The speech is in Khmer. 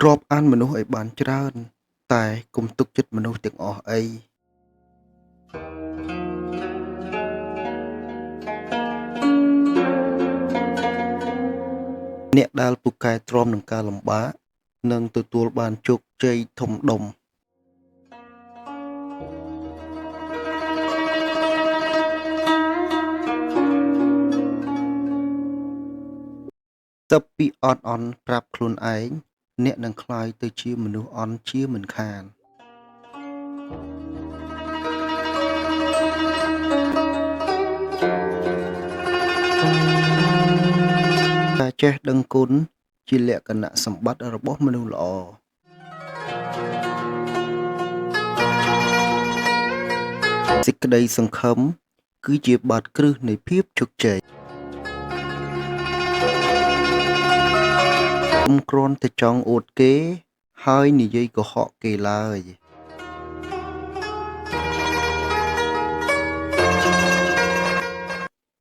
រាប់អានមនុស្សឲ្យបានច្រើនតែកុំទុកចិត្តមនុស្សទាំងអស់អីអ្នកដែលពូកែទ្រាំនឹងការលំបាកនឹងទទួលបានជោគជ័យធំដុំទៅពីអន់ប្រាប់ខ្លួនឯងអ្នកនឹងក្លាយទៅជាមនុស្សអន់ជាមិនខានការចេះដឹងគុណជាលក្ខណៈសម្បត្តិរបស់មនុស្សល្អសេចក្តីសង្ឃឹមគឺជាបាតគ្រឹះនៃភាពជោគជ័យខ្ញុំគ្រាន់តែចង់អួតគេហើយនិយាយកុហកគេឡើយ